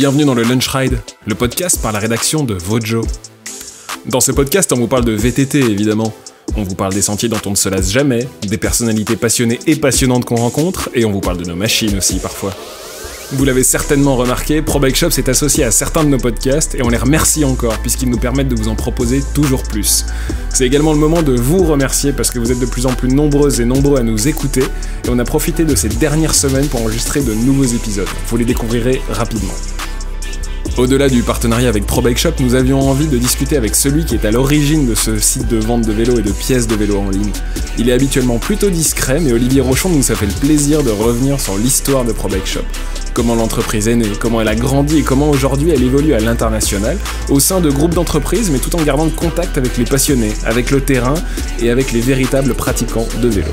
Bienvenue dans le Lunch Ride, le podcast par la rédaction de Vojo. Dans ce podcast, on vous parle de VTT évidemment. On vous parle des sentiers dont on ne se lasse jamais, des personnalités passionnées et passionnantes qu'on rencontre, et on vous parle de nos machines aussi parfois. Vous l'avez certainement remarqué, Pro Bike Shop s'est associé à certains de nos podcasts et on les remercie encore puisqu'ils nous permettent de vous en proposer toujours plus. C'est également le moment de vous remercier parce que vous êtes de plus en plus nombreuses et nombreux à nous écouter et on a profité de ces dernières semaines pour enregistrer de nouveaux épisodes. Vous les découvrirez rapidement. Au-delà du partenariat avec Pro Bike Shop, nous avions envie de discuter avec celui qui est à l'origine de ce site de vente de vélos et de pièces de vélos en ligne. Il est habituellement plutôt discret, mais Olivier Rochon nous a fait le plaisir de revenir sur l'histoire de Pro Bike Shop. Comment l'entreprise est née, comment elle a grandi et comment aujourd'hui elle évolue à l'international, au sein de groupes d'entreprises, mais tout en gardant le contact avec les passionnés, avec le terrain et avec les véritables pratiquants de vélo.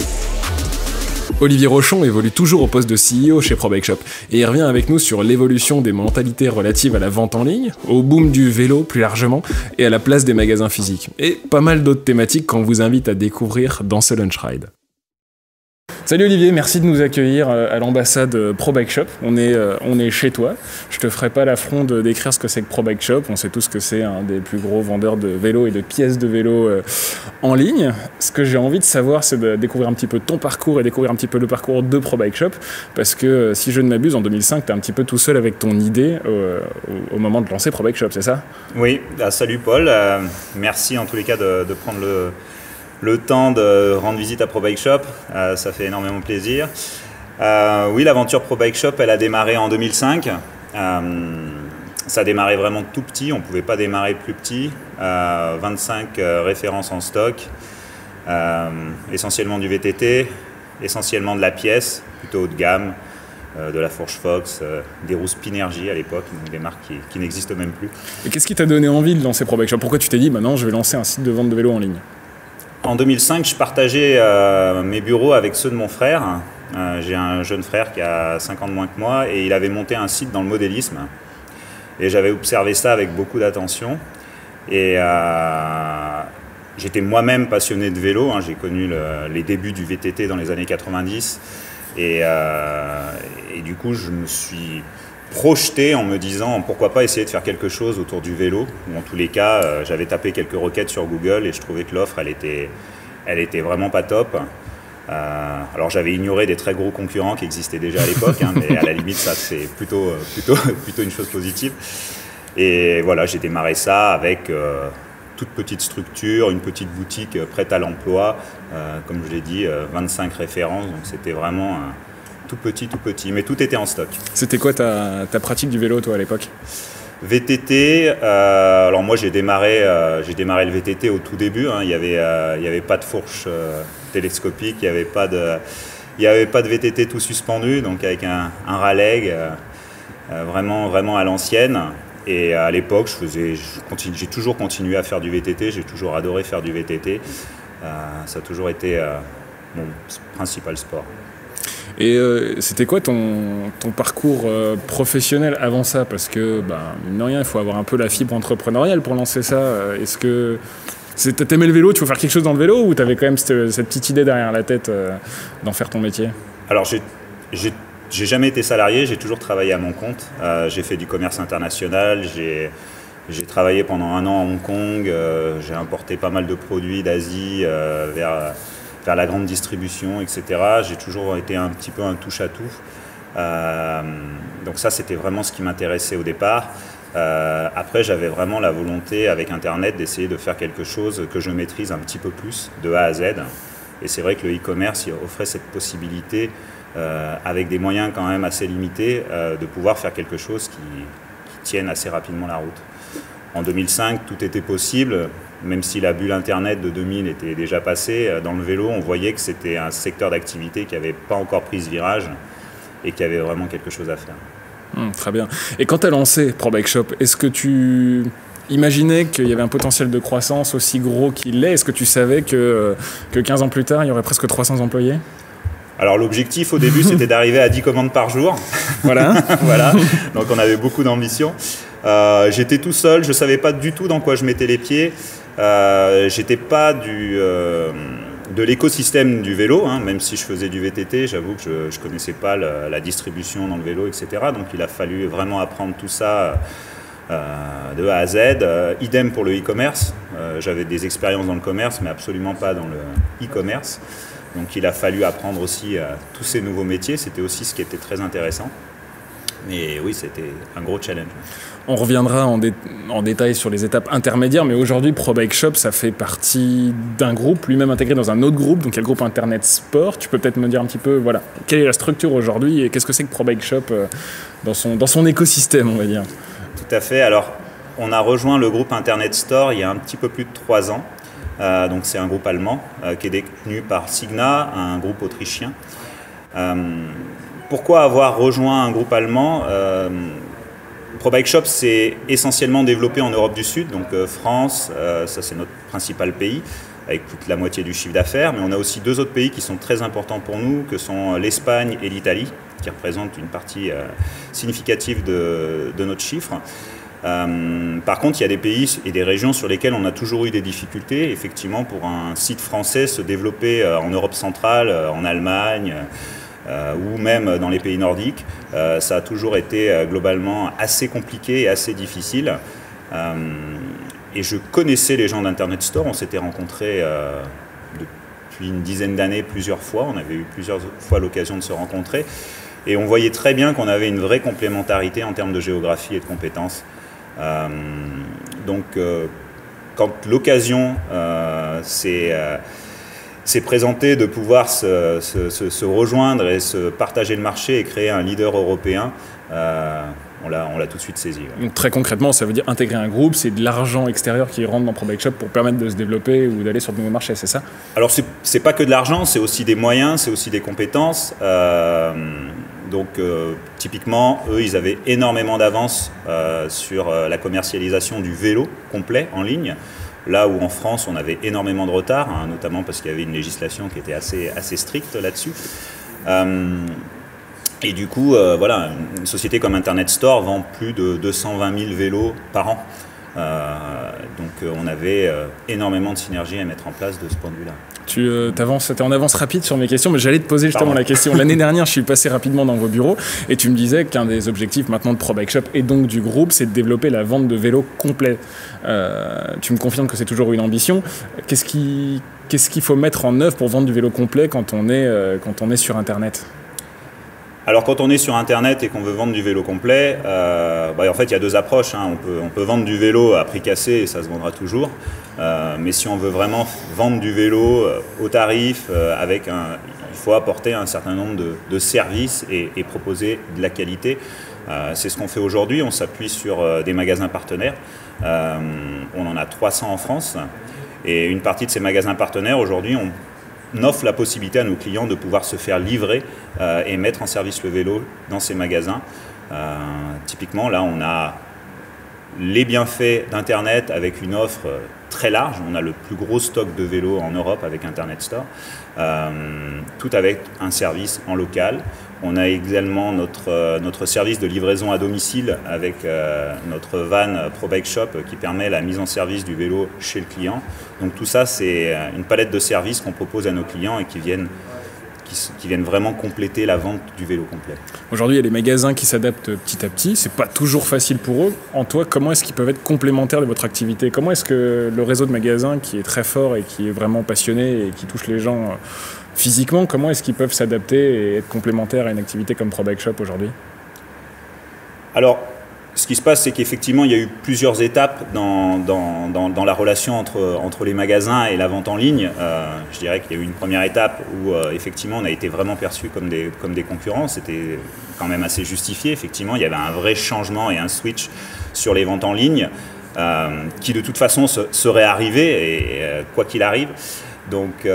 Olivier Rochon évolue toujours au poste de CEO chez Pro Bike Shop et il revient avec nous sur l'évolution des mentalités relatives à la vente en ligne, au boom du vélo plus largement et à la place des magasins physiques. Et pas mal d'autres thématiques qu'on vous invite à découvrir dans ce Lunch Ride. Salut Olivier, merci de nous accueillir à l'ambassade Pro Bike Shop. On est chez toi. Je te ferai pas l'affront de décrire ce que c'est que Pro Bike Shop. On sait tous que c'est un des plus gros vendeurs de vélos et de pièces de vélos en ligne. Ce que j'ai envie de savoir, c'est de découvrir un petit peu ton parcours et découvrir un petit peu le parcours de Pro Bike Shop. Parce que si je ne m'abuse, en 2005, tu es un petit peu tout seul avec ton idée au moment de lancer Pro Bike Shop, c'est ça? Oui, salut Paul. Merci en tous les cas de prendre le temps de rendre visite à Pro Bike Shop, ça fait énormément plaisir. Oui, l'aventure Pro Bike Shop, elle a démarré en 2005. Ça a démarré vraiment tout petit, on ne pouvait pas démarrer plus petit. 25 références en stock, essentiellement du VTT, essentiellement de la pièce, plutôt haut de gamme, de la Fourche Fox, des roues Spinergy à l'époque, des marques qui n'existent même plus. Et qu'est-ce qui t'a donné envie de lancer Pro Bike Shop? Pourquoi tu t'es dit, maintenant je vais lancer un site de vente de vélos en ligne? En 2005, je partageais mes bureaux avec ceux de mon frère. J'ai un jeune frère qui a 5 ans de moins que moi et il avait monté un site dans le modélisme. Et j'avais observé ça avec beaucoup d'attention. Et j'étais moi-même passionné de vélo. J'ai connu les débuts du VTT dans les années 90. Et du coup, je me suis projeté en me disant pourquoi pas essayer de faire quelque chose autour du vélo. En tous les cas, j'avais tapé quelques requêtes sur Google et je trouvais que l'offre elle était vraiment pas top. Alors j'avais ignoré des très gros concurrents qui existaient déjà à l'époque, mais à la limite ça c'est plutôt une chose positive. Et voilà, j'ai démarré ça avec toute petite structure, une petite boutique prête à l'emploi, comme je l'ai dit, 25 références, donc c'était vraiment tout petit, mais tout était en stock. C'était quoi ta pratique du vélo, toi, à l'époque? VTT, alors moi j'ai démarré le VTT au tout début, il y avait pas de fourche télescopique, il n'y avait pas de VTT tout suspendu, donc avec un Raleigh vraiment à l'ancienne. Et à l'époque, j'ai toujours continué à faire du VTT, j'ai toujours adoré faire du VTT, ça a toujours été mon principal sport. Et c'était quoi ton parcours professionnel avant ça? Parce que, mine de rien, il faut avoir un peu la fibre entrepreneuriale pour lancer ça. Est-ce que t'aimais le vélo, tu veux faire quelque chose dans le vélo, ou t'avais quand même cette petite idée derrière la tête d'en faire ton métier? Alors, j'ai jamais été salarié, j'ai toujours travaillé à mon compte. J'ai fait du commerce international, j'ai travaillé pendant 1 an à Hong Kong, j'ai importé pas mal de produits d'Asie vers la grande distribution, etc. J'ai toujours été un petit peu un touche-à-tout. Donc ça, c'était vraiment ce qui m'intéressait au départ. Après, j'avais vraiment la volonté, avec Internet, d'essayer de faire quelque chose que je maîtrise un petit peu plus, de A à Z. Et c'est vrai que le e-commerce offrait cette possibilité, avec des moyens quand même assez limités, de pouvoir faire quelque chose qui tienne assez rapidement la route. En 2005, tout était possible. Même si la bulle Internet de 2000 était déjà passée, dans le vélo, on voyait que c'était un secteur d'activité qui n'avait pas encore pris ce virage et qui avait vraiment quelque chose à faire. Très bien. Et quand tu as lancé Pro Bike Shop, est-ce que tu imaginais qu'il y avait un potentiel de croissance aussi gros qu'il l'est? Est-ce que tu savais que 15 ans plus tard, il y aurait presque 300 employés? Alors l'objectif au début, c'était d'arriver à 10 commandes par jour. Voilà. Voilà. Donc on avait beaucoup d'ambition. J'étais tout seul, je ne savais pas du tout dans quoi je mettais les pieds. J'étais pas de l'écosystème du vélo, hein, même si je faisais du VTT, j'avoue que je ne connaissais pas la distribution dans le vélo, etc. Donc il a fallu vraiment apprendre tout ça de A à Z. Idem pour le e-commerce. J'avais des expériences dans le commerce, mais absolument pas dans le e-commerce. Donc il a fallu apprendre aussi tous ces nouveaux métiers. C'était aussi ce qui était très intéressant. Mais oui, c'était un gros challenge. On reviendra en détail sur les étapes intermédiaires, mais aujourd'hui, Pro Bike Shop, ça fait partie d'un groupe, lui-même intégré dans un autre groupe, donc il y a le groupe Internet Sport. Tu peux peut-être me dire un petit peu, voilà, quelle est la structure aujourd'hui et qu'est-ce que c'est que Pro Bike Shop dans son écosystème, on va dire. Tout à fait. Alors, on a rejoint le groupe Internet Store il y a un petit peu plus de 3 ans. Donc c'est un groupe allemand qui est détenu par Signa, un groupe autrichien. Pourquoi avoir rejoint un groupe allemand ? Pro Bike Shop s'est essentiellement développé en Europe du Sud, donc France, ça c'est notre principal pays, avec plus de la moitié du chiffre d'affaires, mais on a aussi 2 autres pays qui sont très importants pour nous, que sont l'Espagne et l'Italie, qui représentent une partie significative de notre chiffre. Par contre, il y a des pays et des régions sur lesquelles on a toujours eu des difficultés. Effectivement, pour un site français, se développer en Europe centrale, en Allemagne, ou même dans les pays nordiques, ça a toujours été globalement assez compliqué et assez difficile. Et je connaissais les gens d'Internet Store, on s'était rencontrés depuis une dizaine d'années plusieurs fois, on avait eu plusieurs fois l'occasion de se rencontrer, et on voyait très bien qu'on avait une vraie complémentarité en termes de géographie et de compétences. Donc quand l'occasion s'est présentée de pouvoir se rejoindre et se partager le marché et créer un leader européen, on l'a tout de suite saisi. Ouais. Donc, très concrètement, ça veut dire intégrer un groupe, c'est de l'argent extérieur qui rentre dans Pro Bike Shop pour permettre de se développer ou d'aller sur de nouveaux marchés, c'est ça ? Alors c'est pas que de l'argent, c'est aussi des moyens, c'est aussi des compétences. Typiquement, eux, ils avaient énormément d'avance sur la commercialisation du vélo complet en ligne. Là où en France, on avait énormément de retard, hein, notamment parce qu'il y avait une législation qui était assez stricte là-dessus. Et du coup, voilà, une société comme Internet Store vend plus de 220 000 vélos par an. Donc on avait énormément de synergies à mettre en place de ce point de vue-là. T'es en avance rapide sur mes questions, mais j'allais te poser justement la question. L'année dernière, je suis passé rapidement dans vos bureaux et tu me disais qu'un des objectifs maintenant de Pro Bike Shop et donc du groupe, c'est de développer la vente de vélos complets. Tu me confirmes que c'est toujours une ambition. Qu'est-ce qu'il faut mettre en œuvre pour vendre du vélo complet quand on est sur Internet ? Alors quand on est sur Internet et qu'on veut vendre du vélo complet, en fait il y a 2 approches. Hein. On peut vendre du vélo à prix cassé et ça se vendra toujours. Mais si on veut vraiment vendre du vélo au tarif, il faut apporter un certain nombre de services et proposer de la qualité. C'est ce qu'on fait aujourd'hui. On s'appuie sur des magasins partenaires. On en a 300 en France. Et une partie de ces magasins partenaires, aujourd'hui, on offre la possibilité à nos clients de pouvoir se faire livrer et mettre en service le vélo dans ces magasins. Typiquement, là, on a les bienfaits d'Internet avec une offre très large. On a le plus gros stock de vélos en Europe avec Internet Store, tout avec un service en local. On a également notre service de livraison à domicile avec notre van Pro Bike Shop qui permet la mise en service du vélo chez le client. Donc tout ça, c'est une palette de services qu'on propose à nos clients et qui viennent vraiment compléter la vente du vélo complet. Aujourd'hui, il y a des magasins qui s'adaptent petit à petit. C'est pas toujours facile pour eux. En toi, comment est-ce qu'ils peuvent être complémentaires de votre activité ? Comment est-ce que le réseau de magasins qui est très fort et qui est vraiment passionné et qui touche les gens physiquement, comment est-ce qu'ils peuvent s'adapter et être complémentaires à une activité comme Pro Bike Shop aujourd'hui ? Alors, ce qui se passe, c'est qu'effectivement, il y a eu plusieurs étapes dans la relation entre les magasins et la vente en ligne. Je dirais qu'il y a eu une première étape où, effectivement, on a été vraiment perçus comme des concurrents. C'était quand même assez justifié. Effectivement, il y avait un vrai changement et un switch sur les ventes en ligne qui, de toute façon, serait arrivé, et quoi qu'il arrive. Donc,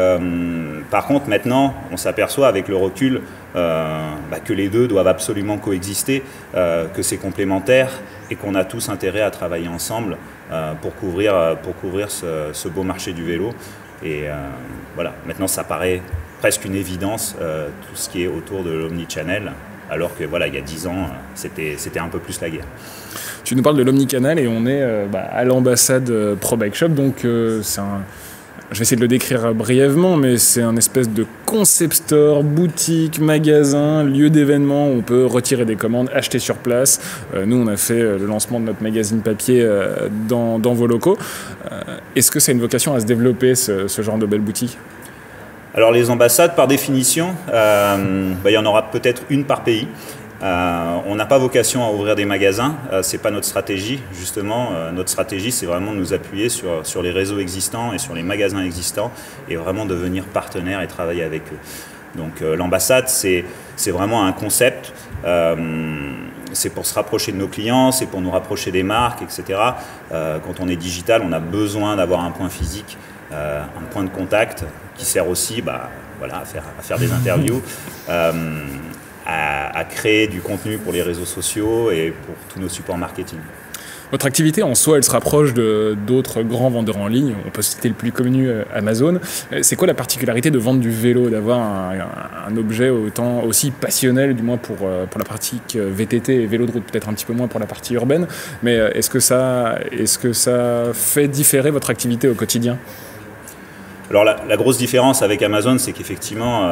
par contre, maintenant, on s'aperçoit avec le recul que les deux doivent absolument coexister, que c'est complémentaire et qu'on a tous intérêt à travailler ensemble pour couvrir ce beau marché du vélo. Et voilà, maintenant, ça paraît presque une évidence, tout ce qui est autour de l'omnichannel, alors que voilà, il y a 10 ans, c'était un peu plus la guerre. Tu nous parles de l'omnicanal et on est à l'ambassade Pro Bike Shop, donc je vais essayer de le décrire brièvement, mais c'est un espèce de concept store, boutique, magasin, lieu d'événement où on peut retirer des commandes, acheter sur place. Nous, on a fait le lancement de notre magazine papier dans vos locaux. Est-ce que c'est une vocation à se développer, ce genre de belle boutique ? Alors les ambassades, par définition, il y en aura peut-être une par pays. On n'a pas vocation à ouvrir des magasins, c'est pas notre stratégie. Justement, notre stratégie, c'est vraiment de nous appuyer sur les réseaux existants et sur les magasins existants et vraiment devenir partenaire et travailler avec eux. Donc l'ambassade, c'est vraiment un concept. C'est pour se rapprocher de nos clients, c'est pour nous rapprocher des marques, etc. Quand on est digital, on a besoin d'avoir un point physique, un point de contact qui sert aussi à faire des interviews, à créer du contenu pour les réseaux sociaux et pour tous nos supports marketing. Votre activité en soi, elle se rapproche d'autres grands vendeurs en ligne. On peut citer le plus connu, Amazon. C'est quoi la particularité de vendre du vélo, d'avoir un objet aussi passionnel, du moins pour la pratique VTT et vélo de route, peut-être un petit peu moins pour la partie urbaine. Mais est-ce que ça fait différer votre activité au quotidien ? Alors la grosse différence avec Amazon, c'est qu'effectivement,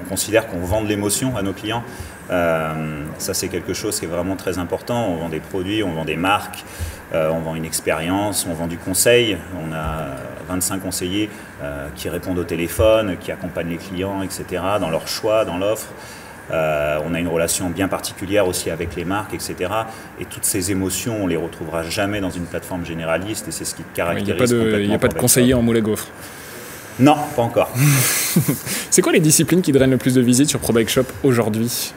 on considère qu'on vend de l'émotion à nos clients. Ça, c'est quelque chose qui est vraiment très important. On vend des produits, on vend des marques, on vend une expérience, on vend du conseil. On a 25 conseillers qui répondent au téléphone, qui accompagnent les clients, etc., dans leur choix, dans l'offre. On a une relation bien particulière aussi avec les marques, etc. Et toutes ces émotions, on ne les retrouvera jamais dans une plateforme généraliste et c'est ce qui caractérise complètement. Il n'y a pas de conseiller en moule à gaufres. Non, pas encore. C'est quoi les disciplines qui drainent le plus de visites sur ProBike Shop aujourd'hui ?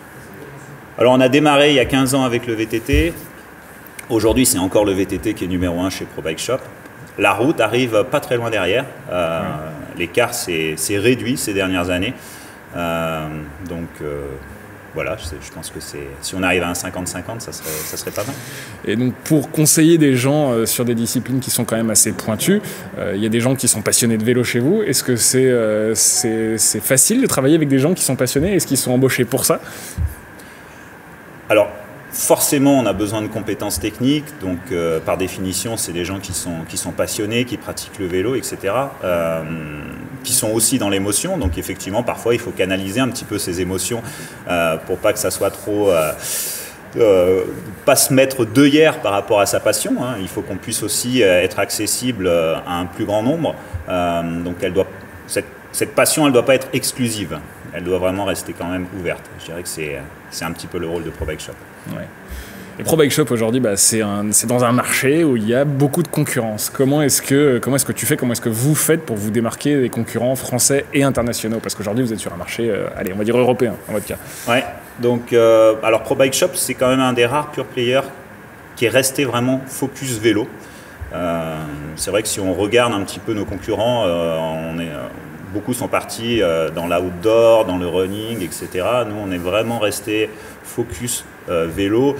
Alors on a démarré il y a 15 ans avec le VTT. Aujourd'hui, c'est encore le VTT qui est numéro 1 chez ProBike Shop. La route arrive pas très loin derrière. L'écart s'est réduit ces dernières années. Voilà, je pense que si on arrive à un 50-50, ça serait pas mal. Et donc pour conseiller des gens sur des disciplines qui sont quand même assez pointues, il y a des gens qui sont passionnés de vélo chez vous. Est-ce que c'est facile de travailler avec des gens qui sont passionnés ? Est-ce qu'ils sont embauchés pour ça ? Alors, forcément, on a besoin de compétences techniques. Donc, par définition, c'est des gens qui sont passionnés, qui pratiquent le vélo, etc., qui sont aussi dans l'émotion. Donc, effectivement, parfois, il faut canaliser un petit peu ces émotions pour pas que ça soit trop... pas se mettre d'œillères par rapport à sa passion. Hein. Il faut qu'on puisse aussi être accessible à un plus grand nombre. Donc, cette passion, elle ne doit pas être exclusive. Elle doit vraiment rester quand même ouverte. Je dirais que c'est un petit peu le rôle de ProBike Shop. Ouais. Et ProBike Shop aujourd'hui, c'est dans un marché où il y a beaucoup de concurrence. Comment est-ce que vous faites pour vous démarquer des concurrents français et internationaux ? Parce qu'aujourd'hui, vous êtes sur un marché, on va dire européen, en votre cas. Ouais. Donc, alors ProBike Shop, c'est quand même un des rares pure players qui est resté vraiment focus vélo. C'est vrai que si on regarde un petit peu nos concurrents, beaucoup sont partis dans l'outdoor, dans le running, etc. Nous, on est vraiment resté focus vélo,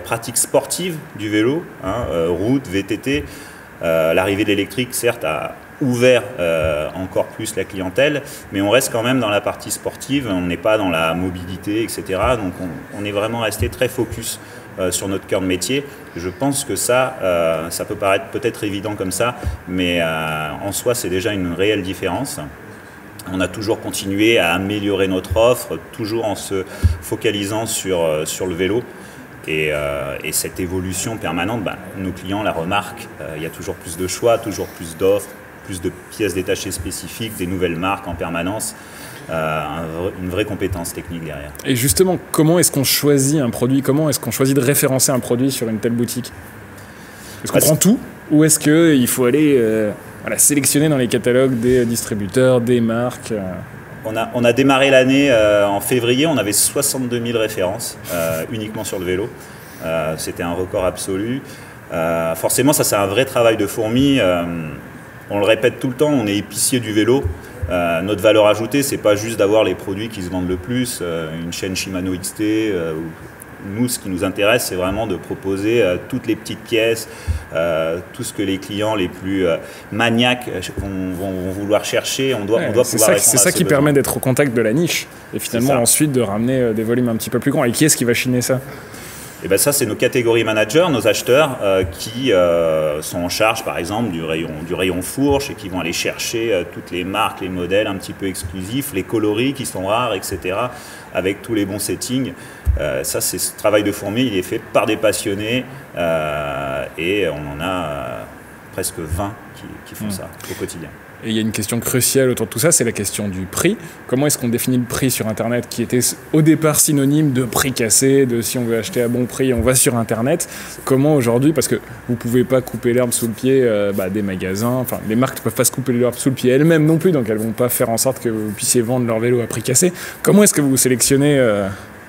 pratique sportive du vélo, route, VTT. L'arrivée de l'électrique, certes, a ouvert encore plus la clientèle, mais on reste quand même dans la partie sportive, on n'est pas dans la mobilité, etc. Donc, on est vraiment resté très focus sur notre cœur de métier. Je pense que ça peut paraître peut-être évident comme ça, mais en soi, c'est déjà une réelle différence. On a toujours continué à améliorer notre offre, toujours en se focalisant sur le vélo. Et cette évolution permanente, nos clients la remarquent. Il y a toujours plus de choix, toujours plus d'offres, plus de pièces détachées spécifiques, des nouvelles marques en permanence. Une vraie compétence technique derrière. Et justement, comment est-ce qu'on choisit un produit ? Comment est-ce qu'on choisit de référencer un produit sur une telle boutique ? Est-ce qu'on prend tout ? Ou est-ce qu'il faut aller sélectionner dans les catalogues des distributeurs, des marques ? On a démarré l'année en février, on avait 62 000 références uniquement sur le vélo. C'était un record absolu. Forcément, ça c'est un vrai travail de fourmi. On le répète tout le temps, on est épicier du vélo. Notre valeur ajoutée, c'est pas juste d'avoir les produits qui se vendent le plus, une chaîne Shimano XT. Nous, ce qui nous intéresse, c'est vraiment de proposer toutes les petites pièces, tout ce que les clients les plus maniaques vont vouloir chercher. On doit pouvoir répondre à ce besoin. C'est ça qui permet d'être au contact de la niche et finalement ensuite de ramener des volumes un petit peu plus grands. Et qui est-ce qui va chiner ça ? Et ben ça, c'est nos catégories managers, nos acheteurs qui sont en charge, par exemple, du rayon fourche et qui vont aller chercher toutes les marques, les modèles un petit peu exclusifs, les coloris qui sont rares, etc., avec tous les bons settings. Ça, c'est ce travail de fourmi, il est fait par des passionnés et on en a presque 20 qui font ça au quotidien. Et il y a une question cruciale autour de tout ça, c'est la question du prix. Comment est-ce qu'on définit le prix sur Internet, qui était au départ synonyme de prix cassé, de si on veut acheter à bon prix, on va sur Internet. Comment aujourd'hui, parce que vous ne pouvez pas couper l'herbe sous le pied des magasins, enfin les marques ne peuvent pas se couper l'herbe sous le pied elles-mêmes non plus, donc elles ne vont pas faire en sorte que vous puissiez vendre leur vélo à prix cassé. Comment est-ce que vous sélectionnez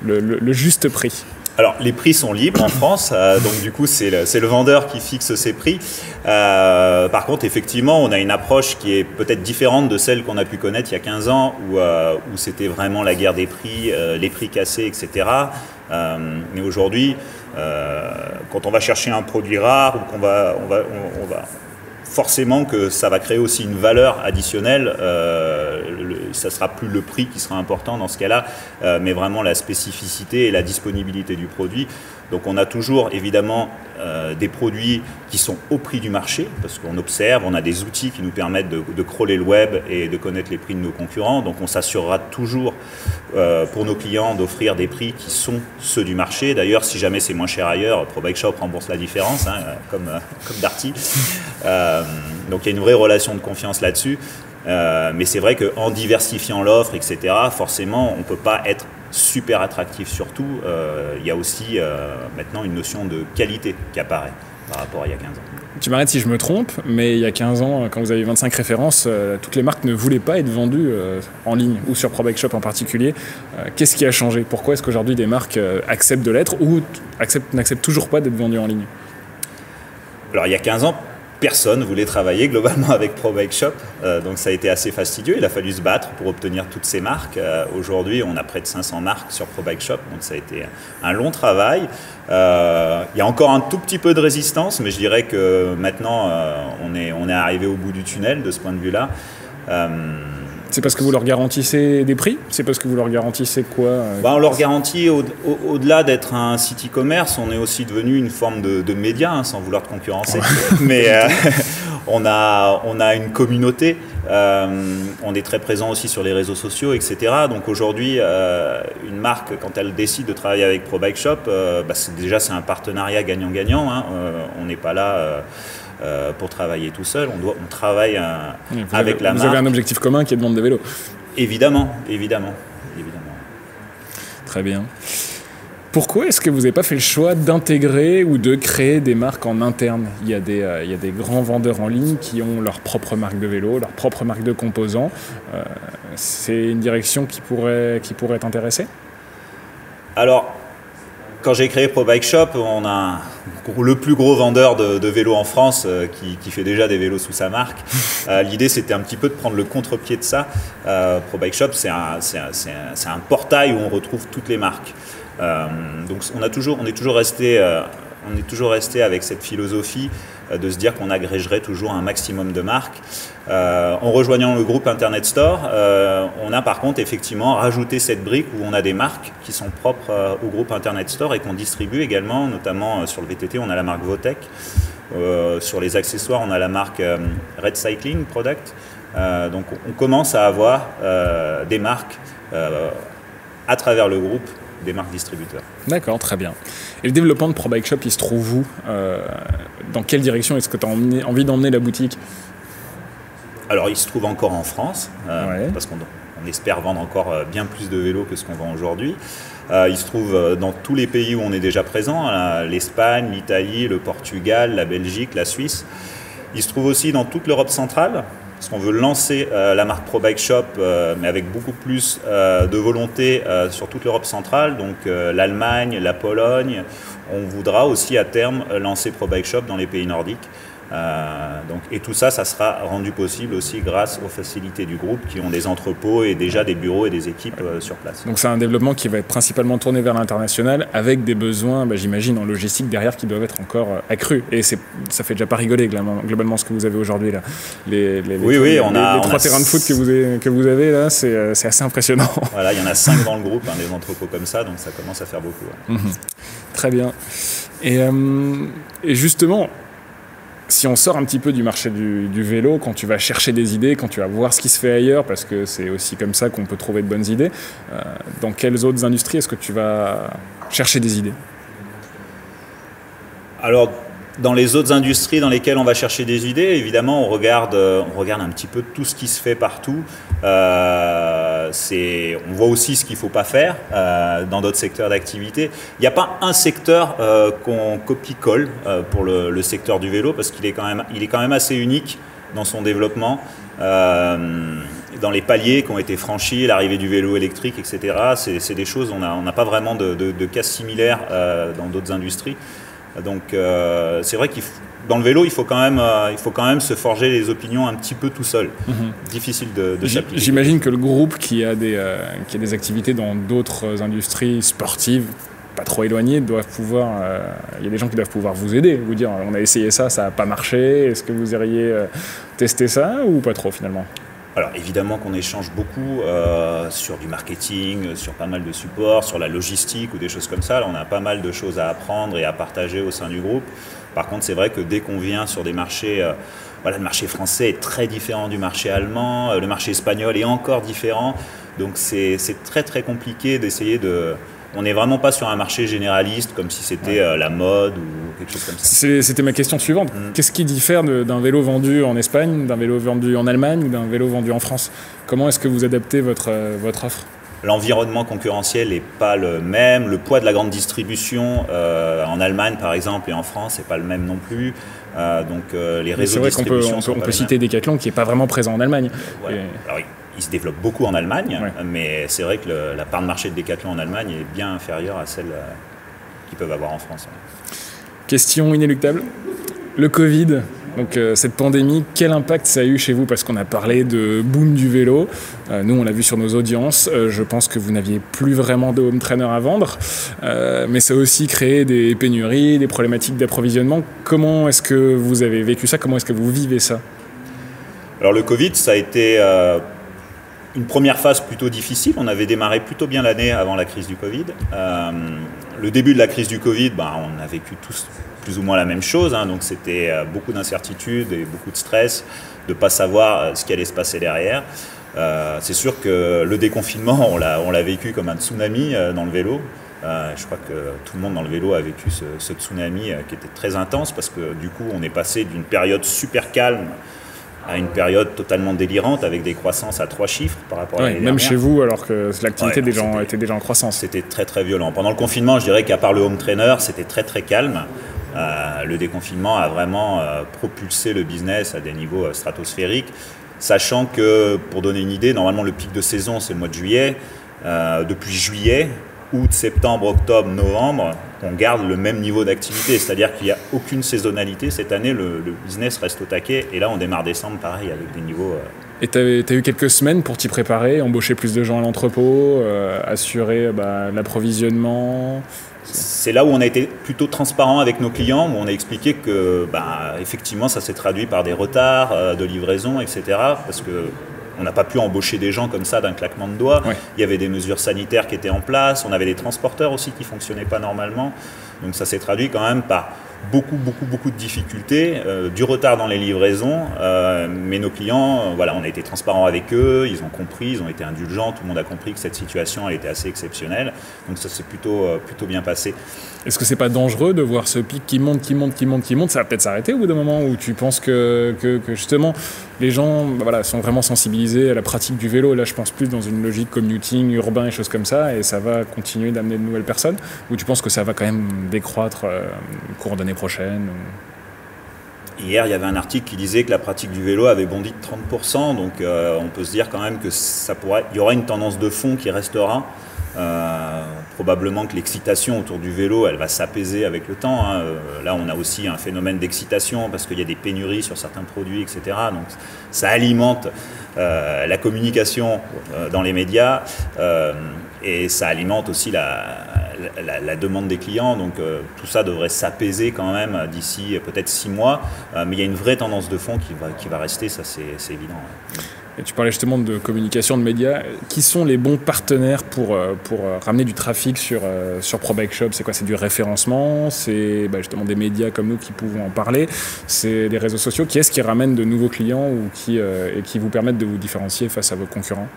le juste prix ? Alors, les prix sont libres en France, donc du coup, c'est le vendeur qui fixe ses prix. Par contre, effectivement, on a une approche qui est peut-être différente de celle qu'on a pu connaître il y a 15 ans, où c'était vraiment la guerre des prix, les prix cassés, etc. Mais aujourd'hui, quand on va chercher un produit rare, ou qu'on va forcément que ça va créer aussi une valeur additionnelle. Ça ne sera plus le prix qui sera important dans ce cas-là, mais vraiment la spécificité et la disponibilité du produit. Donc on a toujours évidemment des produits qui sont au prix du marché, parce qu'on observe, on a des outils qui nous permettent de crawler le web et de connaître les prix de nos concurrents. Donc on s'assurera toujours pour nos clients d'offrir des prix qui sont ceux du marché. D'ailleurs, si jamais c'est moins cher ailleurs, ProBike Shop rembourse la différence, comme Darty. Donc il y a une vraie relation de confiance là-dessus. Mais c'est vrai qu'en diversifiant l'offre, etc., forcément, on ne peut pas être super attractif surtout. Il y a aussi maintenant une notion de qualité qui apparaît par rapport à il y a 15 ans. Tu m'arrêtes si je me trompe, mais il y a 15 ans, quand vous avez 25 références, toutes les marques ne voulaient pas être vendues en ligne ou sur ProBike Shop en particulier. Qu'est-ce qui a changé ? Pourquoi est-ce qu'aujourd'hui des marques acceptent de l'être ou n'acceptent toujours pas d'être vendues en ligne ? Alors il y a 15 ans, personne voulait travailler globalement avec ProBike Shop, donc ça a été assez fastidieux. Il a fallu se battre pour obtenir toutes ces marques. Aujourd'hui, on a près de 500 marques sur ProBike Shop, donc ça a été un long travail. Il y a encore un tout petit peu de résistance, mais je dirais que maintenant, on est arrivé au bout du tunnel de ce point de vue-là. C'est parce que vous leur garantissez des prix ? C'est parce que vous leur garantissez quoi ? On leur garantit, au-delà d'être un site e-commerce, on est aussi devenu une forme de média, sans vouloir te concurrencer. Mais on a une communauté, on est très présent aussi sur les réseaux sociaux, etc. Donc aujourd'hui, une marque, quand elle décide de travailler avec ProBike Shop, c'est un partenariat gagnant-gagnant. On n'est pas là... pour travailler tout seul, on travaille avec la marque. Vous avez un objectif commun qui est de vendre des vélos. Évidemment. Très bien. Pourquoi est-ce que vous n'avez pas fait le choix d'intégrer ou de créer des marques en interne ? Il y a des grands vendeurs en ligne qui ont leur propre marque de vélo, leur propre marque de composants. C'est une direction qui pourrait t'intéresser ? Alors, quand j'ai créé ProBike Shop, on a le plus gros vendeur de vélos en France qui fait déjà des vélos sous sa marque. L'idée, c'était un petit peu de prendre le contre-pied de ça. ProBike Shop, c'est un portail où on retrouve toutes les marques. Donc on est toujours resté avec cette philosophie de se dire qu'on agrégerait toujours un maximum de marques. En rejoignant le groupe Internet Store, on a par contre effectivement rajouté cette brique où on a des marques qui sont propres au groupe Internet Store et qu'on distribue également, notamment sur le VTT, on a la marque Votech. Sur les accessoires, on a la marque Red Cycling Product. Donc on commence à avoir des marques à travers le groupe, des marques distributeurs. D'accord, très bien. Et le développement de ProBike Shop, il se trouve où ? Dans quelle direction est-ce que tu as envie d'emmener la boutique ? Alors, il se trouve encore en France, parce qu'on espère vendre encore bien plus de vélos que ce qu'on vend aujourd'hui. Il se trouve dans tous les pays où on est déjà présent, l'Espagne, l'Italie, le Portugal, la Belgique, la Suisse. Il se trouve aussi dans toute l'Europe centrale, parce qu'on veut lancer la marque ProBike Shop, mais avec beaucoup plus de volonté sur toute l'Europe centrale, donc l'Allemagne, la Pologne. On voudra aussi à terme lancer ProBike Shop dans les pays nordiques. Et tout ça, ça sera rendu possible aussi grâce aux facilités du groupe qui ont des entrepôts et déjà des bureaux et des équipes sur place. Donc c'est un développement qui va être principalement tourné vers l'international avec des besoins, j'imagine, en logistique derrière qui doivent être encore accrus. Et ça fait déjà pas rigoler globalement ce que vous avez aujourd'hui là. Les trois terrains de foot que vous avez là, c'est assez impressionnant. Voilà, il y en a 5 dans le groupe, des entrepôts comme ça, donc ça commence à faire beaucoup. Ouais. Très bien. Et justement, si on sort un petit peu du marché du vélo, quand tu vas chercher des idées, quand tu vas voir ce qui se fait ailleurs, parce que c'est aussi comme ça qu'on peut trouver de bonnes idées, dans quelles autres industries est-ce que tu vas chercher des idées ? Alors, dans les autres industries dans lesquelles on va chercher des idées, évidemment, on regarde un petit peu tout ce qui se fait partout. On voit aussi ce qu'il ne faut pas faire dans d'autres secteurs d'activité. Il n'y a pas un secteur qu'on copie-colle pour le secteur du vélo, parce qu'il est quand même assez unique dans son développement. Dans les paliers qui ont été franchis, l'arrivée du vélo électrique, etc., c'est des choses, on n'a pas vraiment de cas similaires dans d'autres industries. Donc c'est vrai dans le vélo, il faut quand même se forger les opinions un petit peu tout seul. Difficile de s'appliquer. J'imagine que le groupe qui a des activités dans d'autres industries sportives, pas trop éloignées, doivent pouvoir. Il y a des gens qui doivent pouvoir vous aider, vous dire on a essayé ça, ça n'a pas marché. Est-ce que vous iriez tester ça ou pas trop finalement ? Alors évidemment qu'on échange beaucoup sur du marketing, sur pas mal de supports, sur la logistique ou des choses comme ça. Là, on a pas mal de choses à apprendre et à partager au sein du groupe. Par contre, c'est vrai que dès qu'on vient sur des marchés, le marché français est très différent du marché allemand, le marché espagnol est encore différent. Donc c'est très très compliqué d'essayer de... On n'est vraiment pas sur un marché généraliste comme si c'était la mode ou quelque chose comme ça. C'était ma question suivante. Qu'est-ce qui diffère d'un vélo vendu en Espagne, d'un vélo vendu en Allemagne ou d'un vélo vendu en France ? Comment est-ce que vous adaptez votre offre ? L'environnement concurrentiel n'est pas le même. Le poids de la grande distribution en Allemagne, par exemple, et en France, n'est pas le même non plus. Les réseaux de distribution on peut citer Decathlon qui n'est pas vraiment présent en Allemagne. Voilà. Alors, il se développe beaucoup en Allemagne, mais c'est vrai que la part de marché de Decathlon en Allemagne est bien inférieure à celle qu'ils peuvent avoir en France. Question inéluctable. Le Covid, donc cette pandémie, quel impact ça a eu chez vous ? Parce qu'on a parlé de boom du vélo. Nous, on l'a vu sur nos audiences. Je pense que vous n'aviez plus vraiment de home trainer à vendre. Mais ça a aussi créé des pénuries, des problématiques d'approvisionnement. Comment est-ce que vous avez vécu ça ? Comment est-ce que vous vivez ça ? Alors le Covid, ça a été... une première phase plutôt difficile. On avait démarré plutôt bien l'année avant la crise du Covid. Le début de la crise du Covid, on a vécu tous plus ou moins la même chose. Donc c'était beaucoup d'incertitudes et beaucoup de stress de ne pas savoir ce qui allait se passer derrière. C'est sûr que le déconfinement, on l'a vécu comme un tsunami dans le vélo. Je crois que tout le monde dans le vélo a vécu ce tsunami qui était très intense parce que du coup, on est passé d'une période super calme à une période totalement délirante avec des croissances à 3 chiffres par rapport à l'année dernière. Même chez vous, alors que l'activité était déjà en croissance. C'était très très violent. Pendant le confinement, je dirais qu'à part le home trainer, c'était très très calme. Le déconfinement a vraiment propulsé le business à des niveaux stratosphériques, sachant que, pour donner une idée, normalement le pic de saison c'est le mois de juillet. Depuis juillet, août, septembre, octobre, novembre, on garde le même niveau d'activité, c'est-à-dire qu'il n'y a aucune saisonnalité. Cette année, le business reste au taquet, et là on démarre décembre pareil avec des niveaux... Et tu as eu quelques semaines pour t'y préparer, embaucher plus de gens à l'entrepôt, assurer l'approvisionnement. C'est là où on a été plutôt transparent avec nos clients, où on a expliqué que effectivement ça s'est traduit par des retards de livraison, etc. Parce que on n'a pas pu embaucher des gens comme ça d'un claquement de doigts. Ouais. Il y avait des mesures sanitaires qui étaient en place. On avait des transporteurs aussi qui ne fonctionnaient pas normalement. Donc ça s'est traduit quand même par beaucoup de difficultés, du retard dans les livraisons. Mais nos clients, on a été transparents avec eux. Ils ont compris, ils ont été indulgents. Tout le monde a compris que cette situation elle était assez exceptionnelle. Donc ça s'est plutôt bien passé. Est-ce que c'est pas dangereux de voir ce pic qui monte ? Ça va peut-être s'arrêter au bout d'un moment où tu penses que justement les gens sont vraiment sensibilisés à la pratique du vélo. Là, je pense plus dans une logique commuting, urbain et choses comme ça, et ça va continuer d'amener de nouvelles personnes, ou tu penses que ça va quand même décroître au cours d'année prochaine Hier, il y avait un article qui disait que la pratique du vélo avait bondi de 30%, donc on peut se dire quand même que il y aura une tendance de fond qui restera. Probablement que l'excitation autour du vélo elle va s'apaiser avec le temps. Là on a aussi un phénomène d'excitation parce qu'il y a des pénuries sur certains produits, etc. Donc ça alimente la communication dans les médias et ça alimente aussi la demande des clients. Donc tout ça devrait s'apaiser quand même d'ici peut-être 6 mois, mais il y a une vraie tendance de fond qui va rester, ça c'est évident. Et tu parlais justement de communication, de médias. Qui sont les bons partenaires pour ramener du trafic sur ProBike Shop? C'est quoi? C'est du référencement? C'est justement des médias comme nous qui pouvons en parler? C'est des réseaux sociaux? Qui est-ce qui ramène de nouveaux clients ou qui vous permettent de vous différencier face à vos concurrents?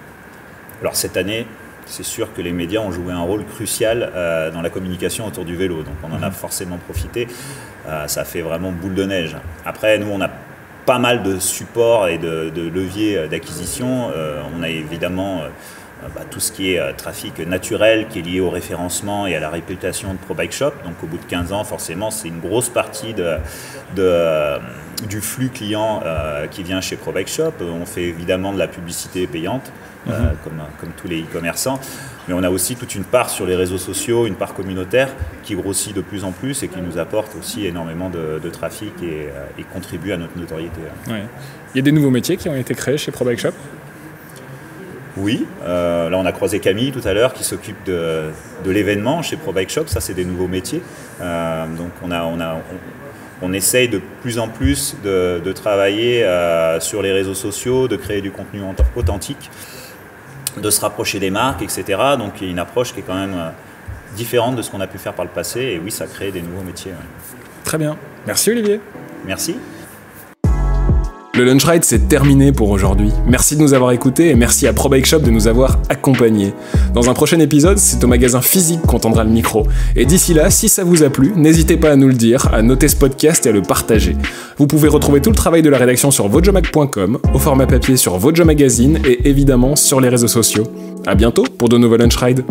Alors cette année, c'est sûr que les médias ont joué un rôle crucial dans la communication autour du vélo. Donc on en a forcément profité. Ça fait vraiment boule de neige. Après, nous, on a pas mal de supports et de leviers d'acquisition. On a évidemment tout ce qui est trafic naturel qui est lié au référencement et à la réputation de ProBike Shop. Donc au bout de 15 ans, forcément, c'est une grosse partie du flux client qui vient chez ProBike Shop. On fait évidemment de la publicité payante, comme tous les e-commerçants. Mais on a aussi toute une part sur les réseaux sociaux, une part communautaire qui grossit de plus en plus et qui nous apporte aussi énormément de trafic et contribue à notre notoriété. Ouais. Il y a des nouveaux métiers qui ont été créés chez ProBike Shop? Oui, là on a croisé Camille tout à l'heure qui s'occupe de l'événement chez ProBike Shop. Ça, c'est des nouveaux métiers. Donc on essaye de plus en plus de travailler sur les réseaux sociaux, de créer du contenu authentique, de se rapprocher des marques, etc. Donc il y a une approche qui est quand même différente de ce qu'on a pu faire par le passé. Et oui, ça crée des nouveaux métiers. Ouais. Très bien. Merci Olivier. Merci. Le Lunch Ride, c'est terminé pour aujourd'hui. Merci de nous avoir écoutés et merci à ProBike Shop de nous avoir accompagnés. Dans un prochain épisode, c'est au magasin physique qu'on tendra le micro. Et d'ici là, si ça vous a plu, n'hésitez pas à nous le dire, à noter ce podcast et à le partager. Vous pouvez retrouver tout le travail de la rédaction sur vojomag.com, au format papier sur Vojo Magazine et évidemment sur les réseaux sociaux. À bientôt pour de nouveaux Lunch Ride.